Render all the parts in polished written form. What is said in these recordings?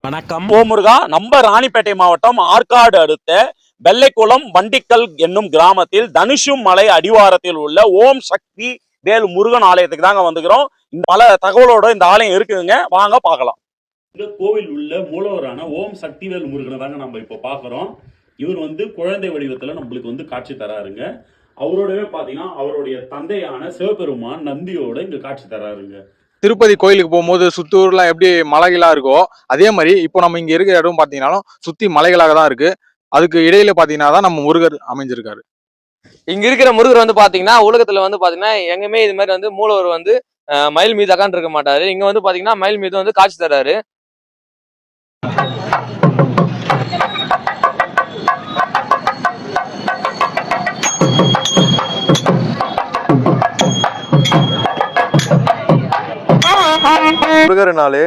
வணக்கம். முருகா. நம்ம ராணிப்பேட்டை மாவட்டம் ஆற்காடு அடுத்த வெள்ளைக்குளம் வண்டிக்கல் என்னும் கிராமத்தில் தனுஷும் மலை அடிவாரத்தில் உள்ள ஓம் சக்தி வேல் முருகன் ஆலயத்துக்கு தாங்க வந்துக்கிறோம். பல தகவலோட இந்த ஆலயம் இருக்குதுங்க, வாங்க பார்க்கலாம். இந்த கோவில் உள்ள மூலவரான ஓம் சக்திவேல் முருகனை தாங்க நம்ம இப்போ பார்க்குறோம். இவர் குழந்தை வடிவத்துல நம்மளுக்கு காட்சி தராருங்க. அவரோடவே பாத்தீங்கன்னா அவருடைய தந்தையான சிவபெருமான் நந்தியோட இங்க காட்சி தராருங்க. திருப்பதி கோயிலுக்கு போகும்போது சுத்தூர்லாம் எப்படி மலைகளா இருக்கோ அதே மாதிரி இப்போ நம்ம இங்க இருக்கிற இடம் பாத்தீங்கன்னாலும் சுத்தி மலைகளாக தான் இருக்கு. அதுக்கு இடையில பாத்தீங்கன்னா தான் நம்ம முருகர் அமைஞ்சிருக்காரு. இங்க இருக்கிற முருகர் பாத்தீங்கன்னா உலகத்துல பாத்தீங்கன்னா எங்குமே இது மாதிரி மூலவர் மயில் மீது அக்காண்டு இருக்க மாட்டாரு. இங்க பாத்தீங்கன்னா மயில் மீது காட்சி தராரு. முருகர்னாலே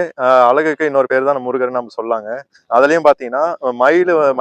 அழகுக்கு இன்னொரு பேர் தான் முருகர் நம்ம சொல்லாங்க. அதுலயும் பாத்தீங்கன்னா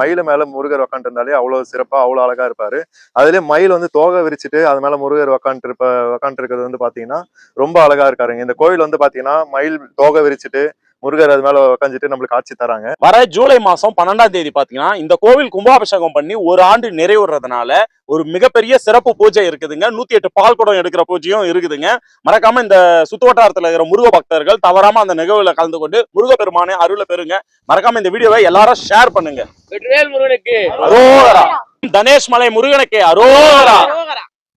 மயில மேல முருகர் உக்காண்டு இருந்தாலே அவ்வளவு சிறப்பா அவ்வளவு அழகா இருப்பாரு. அதுலயும் மயில் தோகை விரிச்சிட்டு அது மேல முருகர் உக்காண்டு இருக்கிறது பாத்தீங்கன்னா ரொம்ப அழகா இருக்காருங்க. இந்த கோவில் பாத்தீங்கன்னா மயில் தோகை விரிச்சிட்டு முருகர் அது மேல உட்காந்துட்டு நம்மளுக்கு காட்சி தராங்க. வர ஜூலை மாசம் 12ஆம் தேதி பாத்தீங்கன்னா இந்த கோவில் கும்பாபிஷேகம் பண்ணி ஒரு ஆண்டு நிறைவுறதுனால ஒரு மிகப்பெரிய சிறப்பு பூஜை இருக்குதுங்க. 108 பால் குடம் எடுக்கிற பூஜையும் இருக்குதுங்க. மறக்காம இந்த சுத்துவட்டாரத்துல இருக்கிற முருக பக்தர்கள் தவறாம அந்த நிகழ்வுல கலந்து கொண்டு முருகப்பெருமானை அருளை பெறுங்க. மறக்காம இந்த வீடியோவை எல்லாரும் ஷேர் பண்ணுங்க. வெற்றிவேல் முருகனுக்கு அரோகரா. தனேஷ் மலை முருகனுக்கு அரோகரா.